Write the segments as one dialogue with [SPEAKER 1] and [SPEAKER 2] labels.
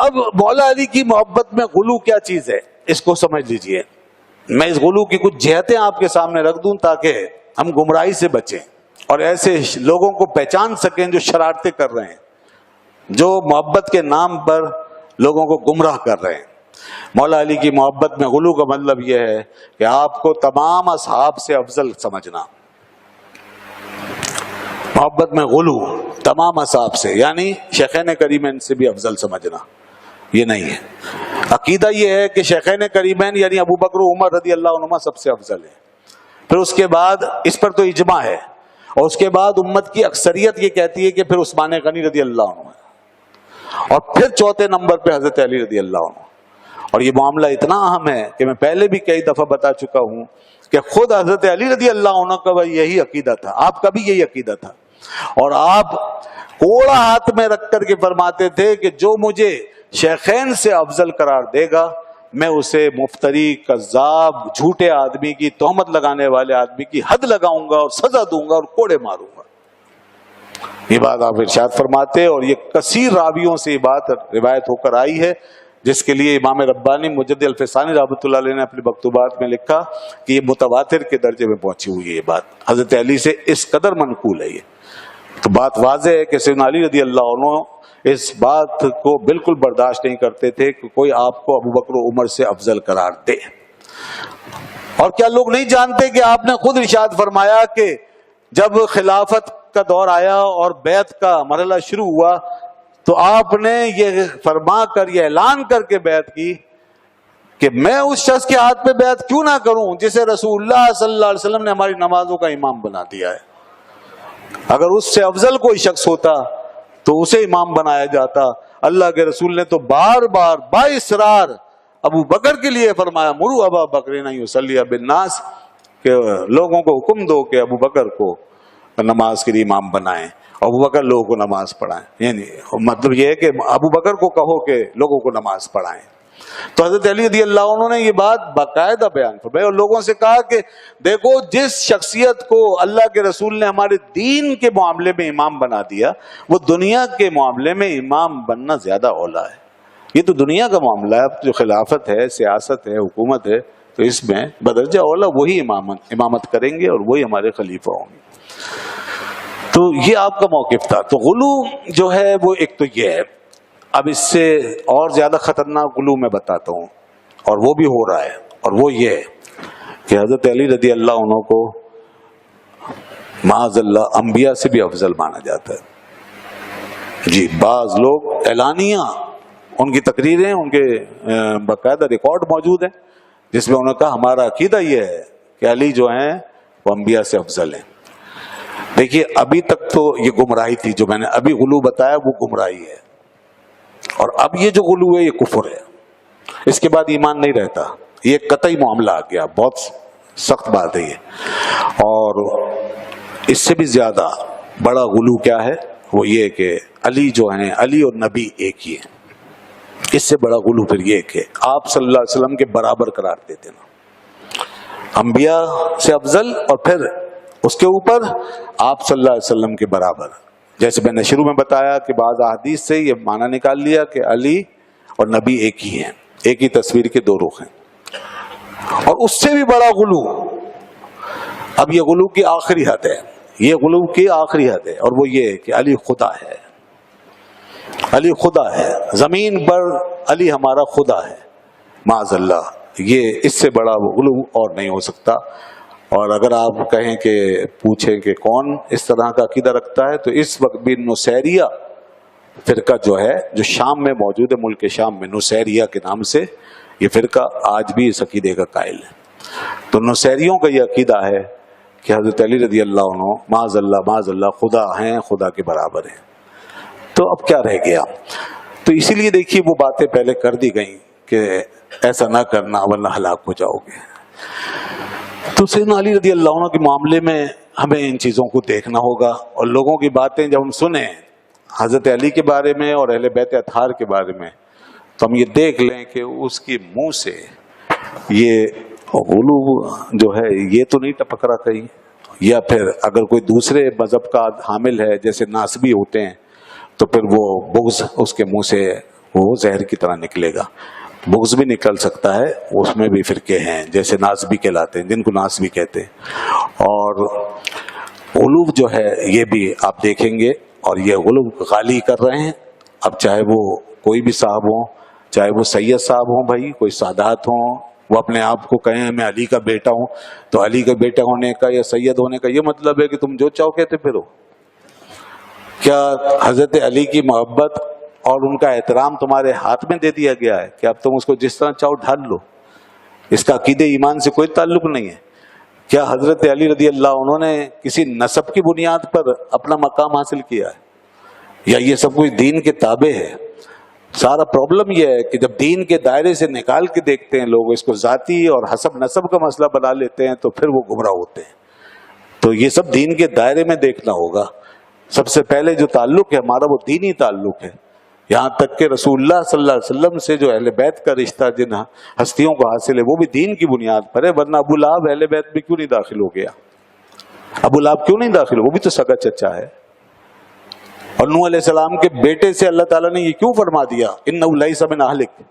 [SPEAKER 1] اب مولا علی کی محبت میں غلو کیا چیز ہے اس کو سمجھ لیجئے. میں اس غلو کی کچھ جہتیں آپ کے سامنے رکھ دوں تاکہ ہم گمراہی سے بچیں اور ایسے لوگوں کو پہچان سکیں جو شرارتیں کر رہے ہیں, جو محبت کے نام پر لوگوں کو گمراہ کر رہے ہیں. مولا علی کی محبت میں غلو کا مطلب یہ ہے کہ آپ کو تمام اصحاب سے افضل سمجھنا. محبت میں غلو تمام اصحاب سے, یعنی شیخین کریمین سے بھی افضل سمجھنا یہ نہیں ہے. عقیدہ یہ ہے کہ شیخین کریمین یعنی ابو بکر و عمر رضی اللہ عنہما سب سے افضل ہیں. پھر اس کے بعد اس پر تو اجماع ہے, اور اس کے بعد امت کی اکثریت یہ کہتی ہے کہ پھر عثمان غنی رضی اللہ عنہ ہے, اور پھر چوتھے نمبر پہ حضرت علی رضی اللہ عنہ. اور یہ معاملہ اتنا اہم ہے کہ میں پہلے بھی کئی دفعہ بتا چکا ہوں کہ خود حضرت علی رضی اللہ عنہ کا یہی عقیدہ تھا, آپ کا بھی یہی عقیدہ تھا, اور آپ کوڑا ہاتھ میں رکھ کر کے فرماتے تھے کہ جو مجھے شیخین سے افضل قرار دے گا میں اسے مفتری, کذاب, جھوٹے آدمی کی, تہمت لگانے والے آدمی کی حد لگاؤں گا اور سزا دوں گا اور کوڑے ماروں گا. یہ بات آپ ارشاد فرماتے, اور یہ کثیر راویوں سے یہ بات روایت ہو کر آئی ہے, جس کے لیے امام ربانی مجدد الفسانی رحمۃ اللہ علیہ نے اپنے مکتوبات میں لکھا کہ یہ متواتر کے درجے میں پہنچی ہوئی ہے. یہ بات حضرت علی سے اس قدر منقول ہے. یہ تو بات واضح ہے کہ سیدنا علی رضی اللہ عنہ اس بات کو بالکل برداشت نہیں کرتے تھے کہ کوئی آپ کو ابو بکر و عمر سے افضل قرار دے. اور کیا لوگ نہیں جانتے کہ آپ نے خود ارشاد فرمایا کہ جب خلافت کا دور آیا اور بیعت کا مرحلہ شروع ہوا تو آپ نے یہ فرما کر, یہ اعلان کر کے بیعت کی کہ میں اس شخص کے ہاتھ پہ بیعت کیوں نہ کروں جسے رسول اللہ صلی اللہ علیہ وسلم نے ہماری نمازوں کا امام بنا دیا ہے. اگر اس سے افضل کوئی شخص ہوتا تو اسے امام بنایا جاتا. اللہ کے رسول نے تو بار بار بااصرار ابو بکر کے لیے فرمایا, مرو ابا بکر ان یصلی بالناس, کہ لوگوں کو حکم دو کہ ابو بکر کو نماز کے لیے امام بنائیں, ابو بکر لوگوں کو نماز پڑھائیں. یعنی مطلب یہ ہے کہ ابو بکر کو کہو کہ لوگوں کو نماز پڑھائیں. تو حضرت علی رضی اللہ عنہ نے یہ بات باقاعدہ بیان فرمائی اور لوگوں سے کہا کہ دیکھو جس شخصیت کو اللہ کے رسول نے ہمارے دین کے معاملے میں امام بنا دیا وہ دنیا کے معاملے میں امام بننا زیادہ اولا ہے. یہ تو دنیا کا معاملہ ہے, اب جو خلافت ہے, سیاست ہے, حکومت ہے, تو اس میں بدرجہ اولا وہی امامت کریں گے اور وہی ہمارے خلیفہ ہوں گے. تو یہ آپ کا موقف تھا. تو غلو جو ہے وہ ایک تو یہ ہے. اب اس سے اور زیادہ خطرناک غلو میں بتاتا ہوں, اور وہ بھی ہو رہا ہے, اور وہ یہ ہے کہ حضرت علی رضی اللہ عنہ کو معاذ اللہ انبیاء سے بھی افضل مانا جاتا ہے. جی بعض لوگ اعلانیہ, ان کی تقریریں, ان کے باقاعدہ ریکارڈ موجود ہیں جس میں انہوں نے کہا ہمارا عقیدہ یہ ہے کہ علی جو ہیں وہ انبیاء سے افضل ہیں. دیکھیے ابھی تک تو یہ گمراہی تھی, جو میں نے ابھی غلو بتایا وہ گمراہی ہے, اور اب یہ جو غلو ہے یہ کفر ہے. اس کے بعد ایمان نہیں رہتا, یہ قطعی معاملہ آ گیا, بہت سخت بات ہے یہ. اور اس سے بھی زیادہ بڑا غلو کیا ہے وہ یہ کہ علی جو ہیں, علی اور نبی ایک ہی ہیں. اس سے بڑا غلو پھر یہ کہ آپ صلی اللہ علیہ وسلم کے برابر قرار دیتے نا, انبیاء سے افضل, اور پھر اس کے اوپر آپ صلی اللہ علیہ وسلم کے برابر. جیسے میں نے شروع میں بتایا کہ بعض احادیث سے یہ معنی نکال لیا کہ علی اور نبی ایک ہی ہیں, ایک ہی تصویر کے دو رخ ہیں. اور اس سے بھی بڑا غلو, اب یہ غلو کی آخری حد ہے, یہ غلو کی آخری حد ہے, اور وہ یہ ہے کہ علی خدا ہے. علی خدا ہے, زمین پر علی ہمارا خدا ہے, معاذ اللہ. یہ اس سے بڑا غلو اور نہیں ہو سکتا. اور اگر آپ کہیں کہ پوچھیں کہ کون اس طرح کا عقیدہ رکھتا ہے, تو اس وقت بھی نصیریہ فرقہ جو ہے, جو شام میں موجود ہے, ملک شام میں نصیریہ کے نام سے یہ فرقہ آج بھی اس عقیدے کا قائل ہے. تو نصیریوں کا یہ عقیدہ ہے کہ حضرت علی رضی اللہ عنہ معاذ اللہ خدا ہیں, خدا کے برابر ہیں. تو اب کیا رہ گیا؟ تو اسی لیے دیکھیے وہ باتیں پہلے کر دی گئیں کہ ایسا نہ کرنا ورنہ ہلاک ہو جاؤ گے. تو سیدنا علی رضی اللہ عنہ کے معاملے میں ہمیں ان چیزوں کو دیکھنا ہوگا, اور لوگوں کی باتیں جب ہم سنیں حضرت علی کے بارے میں اور اہل بیت اطہار کے بارے میں, تو ہم یہ دیکھ لیں کہ اس کے منہ سے یہ غلو جو ہے یہ تو نہیں ٹپک رہا کہیں, یا پھر اگر کوئی دوسرے مذہب کا حامل ہے جیسے ناسبی ہوتے ہیں تو پھر وہ بغض اس کے منہ سے وہ زہر کی طرح نکلے گا. بغض بھی نکل سکتا ہے, اس میں بھی فرقے ہیں, جیسے ناسبی کہلاتے ہیں, جن کو ناسبی کہتے ہیں. اور غلو جو ہے یہ بھی آپ دیکھیں گے, اور یہ غلو غالی کر رہے ہیں. اب چاہے وہ کوئی بھی صاحب ہوں, چاہے وہ سید صاحب ہوں, بھائی کوئی سادات ہوں, وہ اپنے آپ کو کہیں میں علی کا بیٹا ہوں, تو علی کا بیٹا ہونے کا یا سید ہونے کا یہ مطلب ہے کہ تم جو چاہو کہتے پھرو. کیا حضرت علی کی محبت اور ان کا احترام تمہارے ہاتھ میں دے دیا گیا ہے کہ اب تم اس کو جس طرح چاہو ڈھال لو؟ اس کا عقیدے ایمان سے کوئی تعلق نہیں ہے. کیا حضرت علی رضی اللہ عنہ نے کسی نسب کی بنیاد پر اپنا مقام حاصل کیا ہے, یا یہ سب کچھ دین کے تابع ہے؟ سارا پرابلم یہ ہے کہ جب دین کے دائرے سے نکال کے دیکھتے ہیں لوگ, اس کو ذاتی اور حسب نسب کا مسئلہ بنا لیتے ہیں, تو پھر وہ گمراہ ہوتے ہیں. تو یہ سب دین کے دائرے میں دیکھنا ہوگا. سب سے پہلے جو تعلق ہے ہمارا وہ دینی تعلق ہے. یہاں تک کہ رسول اللہ صلی اللہ علیہ وسلم سے جو اہل بیت کا رشتہ جن ہستیوں کو حاصل ہے وہ بھی دین کی بنیاد پر ہے. ورنہ ابو لہب اہل بیت میں کیوں نہیں داخل ہو گیا؟ ابو لہب کیوں نہیں داخل ہو؟ وہ بھی تو سگا چچا ہے. اور نوح علیہ السلام کے بیٹے سے اللہ تعالیٰ نے یہ کیوں فرما دیا انہ لیس من اہلک؟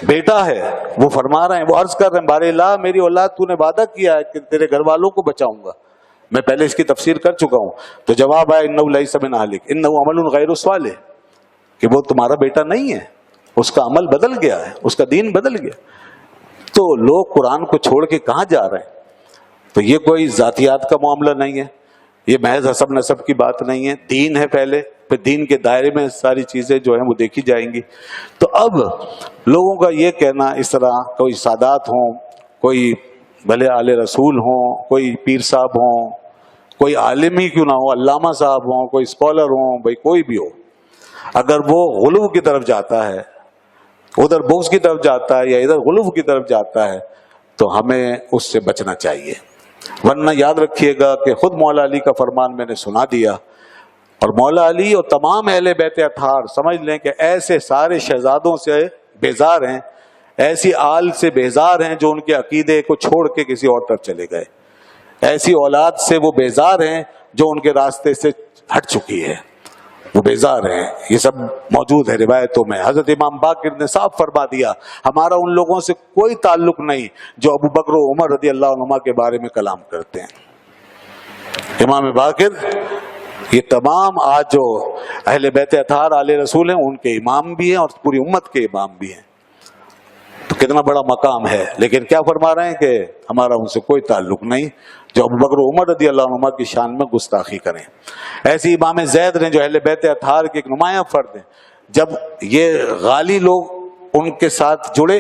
[SPEAKER 1] بیٹا ہے, وہ فرما رہے ہیں, وہ عرض کر رہے ہیں بار اللہ میری اولاد تو نے وعدہ کیا ہے کہ تیرے گھر والوں کو بچاؤں گا. میں پہلے اس کی تفسیر کر چکا ہوں. تو جواب آیا انہ لیس من اہلک انہ عمل غیر صالح, کہ وہ تمہارا بیٹا نہیں ہے, اس کا عمل بدل گیا ہے, اس کا دین بدل گیا. تو لوگ قرآن کو چھوڑ کے کہاں جا رہے ہیں؟ تو یہ کوئی ذاتیات کا معاملہ نہیں ہے, یہ محض حسب نسب کی بات نہیں ہے. دین ہے پہلے, پھر دین کے دائرے میں ساری چیزیں جو ہیں وہ دیکھی جائیں گی. تو اب لوگوں کا یہ کہنا اس طرح, کوئی سادات ہوں, کوئی بھلے آل رسول ہوں, کوئی پیر صاحب ہوں, کوئی عالم ہی کیوں نہ ہو, علامہ صاحب ہوں, کوئی اسکالر ہوں, بھائی کوئی بھی ہو, اگر وہ غلو کی طرف جاتا ہے, ادھر بغض کی طرف جاتا ہے یا ادھر غلو کی طرف جاتا ہے, تو ہمیں اس سے بچنا چاہیے. ورنہ یاد رکھیے گا کہ خود مولا علی کا فرمان میں نے سنا دیا, اور مولا علی اور تمام اہل بیت اطہار سمجھ لیں کہ ایسے سارے شہزادوں سے بیزار ہیں, ایسی آل سے بیزار ہیں جو ان کے عقیدے کو چھوڑ کے کسی اور طرف چلے گئے, ایسی اولاد سے وہ بیزار ہیں جو ان کے راستے سے ہٹ چکی ہے, وہ بیزار ہیں. یہ سب موجود ہے روایتوں میں. حضرت امام باقر نے صاف فرما دیا ہمارا ان لوگوں سے کوئی تعلق نہیں جو ابو بکر و عمر رضی اللہ عنہما کے بارے میں کلام کرتے ہیں. امام باقر یہ تمام آج جو اہل بیت اطہار آل رسول ہیں ان کے امام بھی ہیں اور پوری امت کے امام بھی ہیں. تو کتنا بڑا مقام ہے. لیکن کیا فرما رہے ہیں کہ ہمارا ان سے کوئی تعلق نہیں جو ابو بکر و عمر رضی اللہ عنہما کی شان میں گستاخی کریں. ایسی امام زید نے جو اہل بیت اطہار کے ایک نمایاں فرد ہیں, جب یہ غالی لوگ ان کے ساتھ جڑے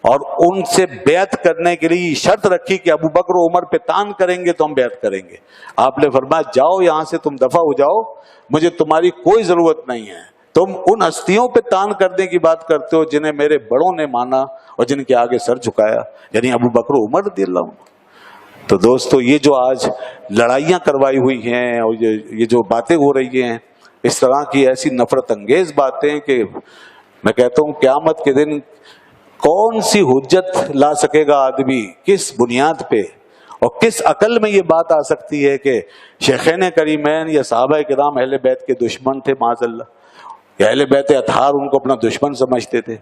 [SPEAKER 1] اور ان سے بیعت کرنے کے لیے شرط رکھی کہ ابو بکر و عمر پہ تان کریں گے تو ہم بیعت کریں گے, آپ نے فرمایا جاؤ یہاں سے, تم دفع ہو جاؤ, مجھے تمہاری کوئی ضرورت نہیں ہے. تم ان ہستیوں پہ تان کرنے کی بات کرتے ہو جنہیں میرے بڑوں نے مانا اور جن کے آگے سر جھکایا, یعنی ابو بکر و عمر رضی اللہ عنہ. تو دوستو یہ جو آج لڑائیاں کروائی ہوئی ہیں اور یہ جو باتیں ہو رہی ہیں, اس طرح کی ایسی نفرت انگیز باتیں کہ میں کہتا ہوں قیامت کے دن کون سی حجت لا سکے گا آدمی, کس بنیاد پہ اور کس عقل میں یہ بات آ سکتی ہے کہ شیخین کریمین یا صحابہ کرام اہل بیت کے دشمن تھے معاذ اللہ, یا اہل بیت اطہار ان کو اپنا دشمن سمجھتے تھے؟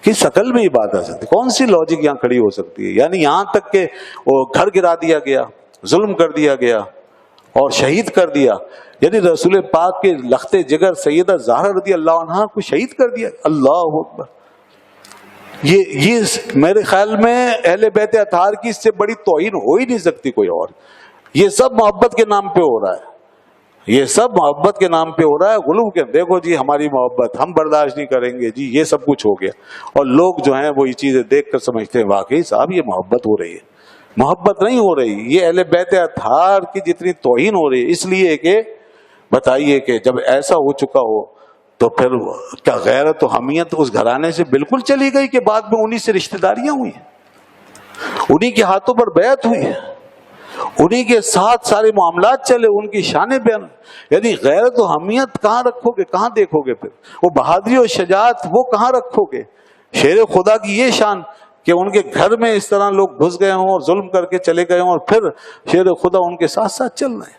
[SPEAKER 1] کس عقل میں یہ بات آ سکتی ہے؟ کون سی لاجک یہاں کھڑی ہو سکتی ہے؟ یعنی یہاں تک کہ وہ گھر گرا دیا گیا, ظلم کر دیا گیا اور شہید کر دیا. یعنی رسول پاک کے لخت جگر سیدہ زہرا رضی اللہ عنہا کو شہید کر دیا. اللہ اکبر. یہ میرے خیال میں اہل بیت اطہار کی اس سے بڑی توہین ہو ہی نہیں سکتی کوئی اور. یہ سب محبت کے نام پہ ہو رہا ہے, یہ سب محبت کے نام پہ ہو رہا ہے. غلو کے دیکھو جی ہماری محبت ہم برداشت نہیں کریں گے جی, یہ سب کچھ ہو گیا. اور لوگ جو ہیں وہ یہ چیزیں دیکھ کر سمجھتے ہیں واقعی صاحب یہ محبت ہو رہی ہے. محبت نہیں ہو رہی, یہ اہل بیت اطہار کی جتنی توہین ہو رہی ہے. اس لیے کہ بتائیے کہ جب ایسا ہو چکا ہو تو پھر کیا غیرت و حمیت اس گھرانے سے بالکل چلی گئی کہ بعد میں انہی سے رشتہ داریاں ہوئی, انہی کے ہاتھوں پر بیعت ہوئی, انہی کے ساتھ سارے معاملات چلے, ان کی شانیں بیان. یعنی غیرت و حمیت کہاں رکھو گے, کہاں دیکھو گے؟ پھر وہ بہادری و شجاعت وہ کہاں رکھو گے؟ شیر خدا کی یہ شان کہ ان کے گھر میں اس طرح لوگ گھس گئے ہوں اور ظلم کر کے چلے گئے ہوں, اور پھر شیر خدا ان کے ساتھ ساتھ چل رہے ہیں.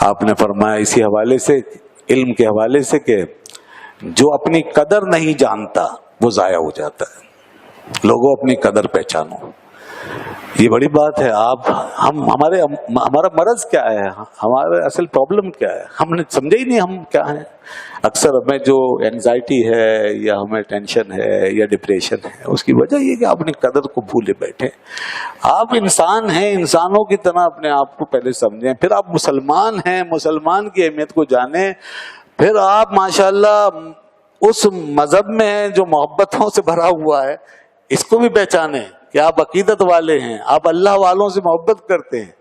[SPEAKER 1] آپ نے فرمایا اسی حوالے سے، علم کے حوالے سے، کہ جو اپنی قدر نہیں جانتا وہ ضائع ہو جاتا ہے۔ لوگوں اپنی قدر پہچانو، یہ بڑی بات ہے۔ ہمارا مرض کیا ہے، ہمارا اصل پرابلم کیا ہے، ہم نے سمجھا ہی نہیں ہم کیا ہیں۔ اکثر ہمیں جو اینزائٹی ہے یا ہمیں ٹینشن ہے یا ڈپریشن ہے، اس کی وجہ یہ کہ آپ اپنی قدر کو بھولے بیٹھے۔ آپ انسان ہیں، انسانوں کی طرح اپنے آپ کو پہلے سمجھیں، پھر آپ مسلمان ہیں، مسلمان کی اہمیت کو جانیں، پھر آپ ماشاءاللہ اس مذہب میں ہیں جو محبتوں سے بھرا ہوا ہے، اس کو بھی پہچانیں کہ آپ عقیدت والے ہیں، آپ اللہ والوں سے محبت کرتے ہیں،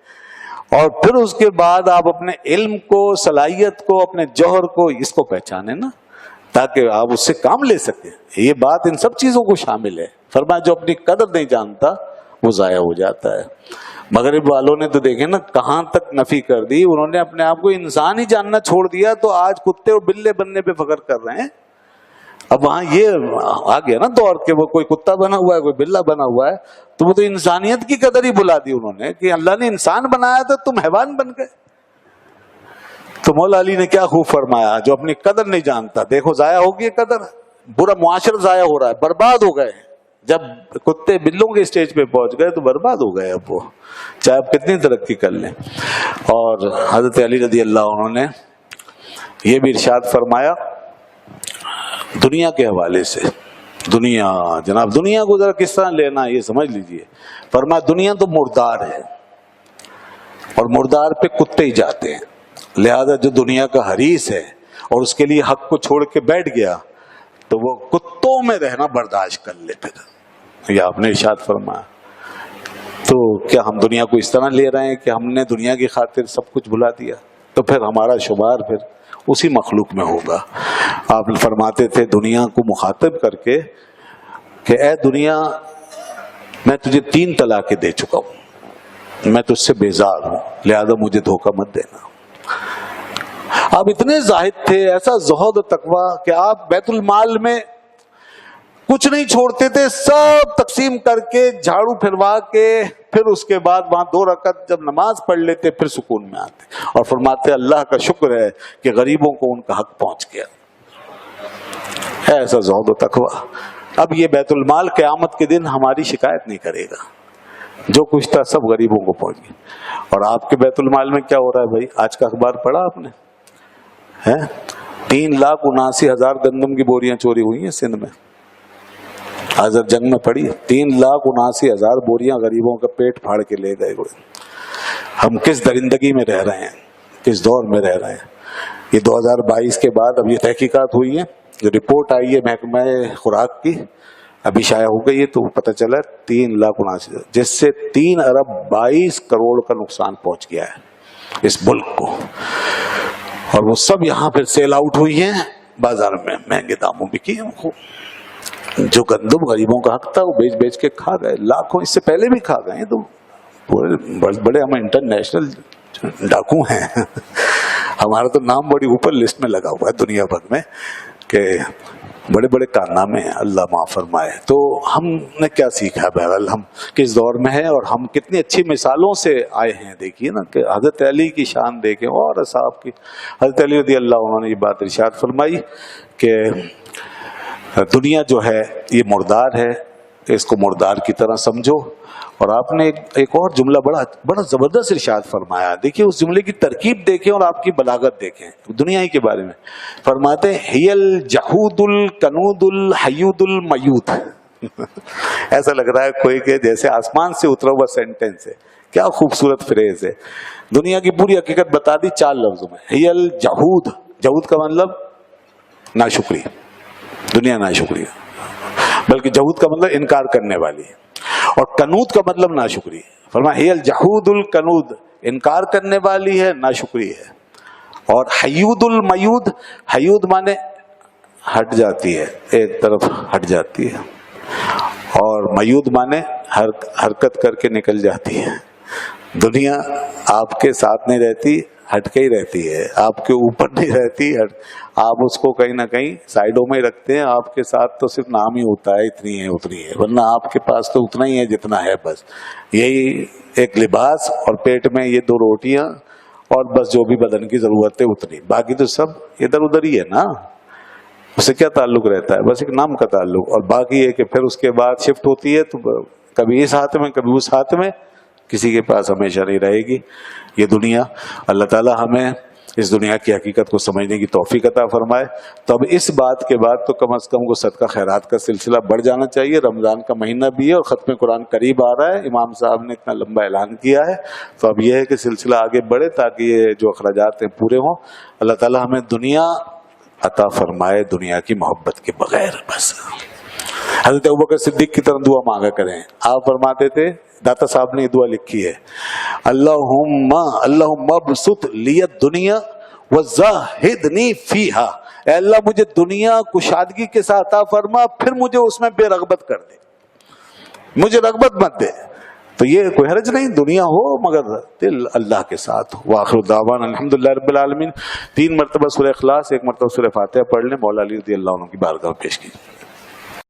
[SPEAKER 1] اور پھر اس کے بعد آپ اپنے علم کو، صلاحیت کو، اپنے جوہر کو، اس کو پہچانیں نا، تاکہ آپ اس سے کام لے سکیں۔ یہ بات ان سب چیزوں کو شامل ہے۔ فرمایا جو اپنی قدر نہیں جانتا وہ ضائع ہو جاتا ہے۔ مغرب والوں نے تو دیکھیں نا کہاں تک نفی کر دی، انہوں نے اپنے آپ کو انسان ہی جاننا چھوڑ دیا، تو آج کتے اور بلے بننے پہ فخر کر رہے ہیں۔ اب وہاں یہ آ گیا نا دور کہ وہ کوئی کتا بنا ہوا ہے، کوئی بلا بنا ہوا ہے، تو وہ تو انسانیت کی قدر ہی بلا دی انہوں نے کہ اللہ نے انسان بنایا تھا، تم حیوان بن گئے۔ تو مولا علی نے کیا خوب فرمایا، جو اپنی قدر نہیں جانتا، دیکھو ضائع ہوگی قدر، برا معاشرہ ضائع ہو رہا ہے، برباد ہو گئے۔ جب کتے بلوں کے اسٹیج پہ پہنچ گئے تو برباد ہو گئے اب وہ، چاہے آپ کتنی ترقی کر لیں۔ اور حضرت علی رضی اللہ عنہ نے یہ بھی ارشاد فرمایا دنیا کے حوالے سے، دنیا جناب دنیا کو ذرا کس طرح لینا یہ سمجھ لیجئے۔ فرمایا دنیا تو مردار ہے، اور مردار پہ کتے ہی جاتے ہیں، لہذا جو دنیا کا حریص ہے اور اس کے لیے حق کو چھوڑ کے بیٹھ گیا تو وہ کتوں میں رہنا برداشت کر لے۔ پھر یہ آپ نے ارشاد فرمایا۔ تو کیا ہم دنیا کو اس طرح لے رہے ہیں کہ ہم نے دنیا کی خاطر سب کچھ بھلا دیا؟ تو پھر ہمارا شمار پھر اسی مخلوق میں ہوگا۔ آپ فرماتے تھے دنیا کو مخاطب کر کے کہ اے دنیا میں تجھے 3 طلاقیں دے چکا ہوں، میں تجھ سے بیزار ہوں، لہذا مجھے دھوکہ مت دینا۔ آپ اتنے زاہد تھے، ایسا زہد و تقویٰ کہ آپ بیت المال میں کچھ نہیں چھوڑتے تھے، سب تقسیم کر کے جھاڑو پھروا کے پھر اس کے بعد وہاں 2 رکعت جب نماز پڑھ لیتے پھر سکون میں آتے اور فرماتے اللہ کا شکر ہے کہ غریبوں کو ان کا حق پہنچ گیا۔ ایسا زہد و تقویٰ۔ اب یہ بیت المال قیامت کے دن ہماری شکایت نہیں کرے گا، جو کچھ تھا سب غریبوں کو پہنچ گیا۔ اور آپ کے بیت المال میں کیا ہو رہا ہے بھائی؟ آج کا اخبار پڑھا آپ نے؟ 3,79,000 گندم کی بوریاں چوری ہوئی ہیں سندھ میں، حاضر جنگ میں پڑی۔ 3,79,000 بوریاں غریبوں کا پیٹ پھاڑ کے لے گئے۔ ہم کس درندگی میں رہ رہے ہیں، کس دور میں رہ رہے ہیں؟ یہ 2022 کے بعد اب یہ تحقیقات ہوئی ہیں، جو رپورٹ آئی ہے محکمہ خوراک کی ابھی شائع ہو گئی ہے، تو پتہ چلا 3,79,000 جس سے 3 ارب 22 کروڑ کا نقصان پہنچ گیا ہے اس ملک کو۔ اور وہ سب یہاں پھر سیل آؤٹ ہوئی ہیں، بازار میں مہنگے داموں بکی ہیں۔ جو گندم غریبوں کا حق تھا وہ بیچ بیچ کے کھا گئے، لاکھوں، اس سے پہلے بھی کھا گئے، تو بڑے ہم انٹرنیشنل ڈاکو ہیں۔ ہمارا تو نام بڑی اوپر لسٹ میں لگا ہوا ہے دنیا بھر میں کہ بڑے بڑے کارنامے ہیں، اللہ معاف فرمائے۔ تو ہم نے کیا سیکھا؟ بہرحال ہم کس دور میں ہیں اور ہم کتنی اچھی مثالوں سے آئے ہیں۔ دیکھیے نا کہ حضرت علی کی شان دیکھیں اور اصحاب کی۔ حضرت علی رضی اللہ عنہ نے یہ بات ارشاد فرمائی کہ دنیا جو ہے یہ مردار ہے، اس کو مردار کی طرح سمجھو۔ اور آپ نے ایک اور جملہ بڑا زبردست ارشاد فرمایا، دیکھیے اس جملے کی ترکیب دیکھیں اور آپ کی بلاغت دیکھیں دنیا ہی کے بارے میں۔ فرماتے ہیں ہی الجہود الکنود الحیود المیود۔ ایسا لگ رہا ہے کوئی کہ جیسے آسمان سے اترا ہوا سینٹینس ہے، کیا خوبصورت فریز ہے۔ دنیا کی پوری حقیقت بتا دی 4 لفظوں میں۔ ہی الجہود، جہود کا مطلب ناشکری، دنیا ناشکری، بلکہ جہود کا مطلب انکار کرنے والی ہے، اور کنود کا مطلب ناشکری۔ فرمایا ہی الجہود الکنود، انکار کرنے والی ہے، ناشکری ہے۔ اور حیود المیود، حیود مانے ہٹ جاتی ہے، ایک طرف ہٹ جاتی ہے، اور میود مانے حرکت کر کے نکل جاتی ہے۔ دنیا آپ کے ساتھ نہیں رہتی، ہٹ کے ہی رہتی ہے، آپ کے اوپر نہیں رہتی، آپ اس کو کہیں نہ کہیں سائڈوں میں رکھتے ہیں۔ آپ کے ساتھ تو صرف نام ہی ہوتا ہے، اتنی ہے اتنی ہے، ورنہ آپ کے پاس تو اتنا ہی ہے جتنا ہے، بس یہی ایک لباس اور پیٹ میں یہ 2 روٹیاں اور بس جو بھی بدن کی ضرورت ہے اتنی، باقی تو سب ادھر ادھر ہی ہے نا، اس سے کیا تعلق رہتا ہے؟ بس ایک نام کا تعلق. اور باقی ہے کہ پھر اس کے بعد شفٹ ہوتی ہے تو کبھی اس ہاتھ میں کبھی اس ہاتھ میں، کسی کے پاس ہمیشہ نہیں رہے گی یہ دنیا. اللہ تعالی ہمیں اس دنیا کی حقیقت کو سمجھنے کی توفیق عطا فرمائے. تو اب اس بات کے بعد تو کم از کم کو صدقہ خیرات کا سلسلہ بڑھ جانا چاہیے. رمضان کا مہینہ بھی ہے اور ختم قرآن قریب آ رہا ہے، امام صاحب نے اتنا لمبا اعلان کیا ہے، تو اب یہ ہے کہ سلسلہ آگے بڑھے تاکہ یہ جو اخراجات ہیں پورے ہوں. اللہ تعالی ہمیں دنیا عطا فرمائے دنیا کی محبت کے بغیر. بس حضرت ابوبکر صدیق کی طرح دعا مانگا کریں. آپ فرماتے تھے، داتا صاحب نے یہ دعا لکھی ہے، اللہم ابسط لی الدنیا وزاہدنی فیہا، اے اللہ مجھے دنیا کشادگی کے ساتھ عطا فرما، پھر مجھے اس میں بے رغبت کر دے، مجھے رغبت مت دے. تو یہ کوئی حرج نہیں، دنیا ہو مگر دل اللہ کے ساتھ ہو. وآخر دعوانا الحمدللہ رب العالمین. 3 مرتبہ سورہ اخلاص، 1 مرتبہ سورہ فاتحہ پڑھ لیں. مولا علی رضی اللہ عنہ کی بارگاہ میں پیش کی.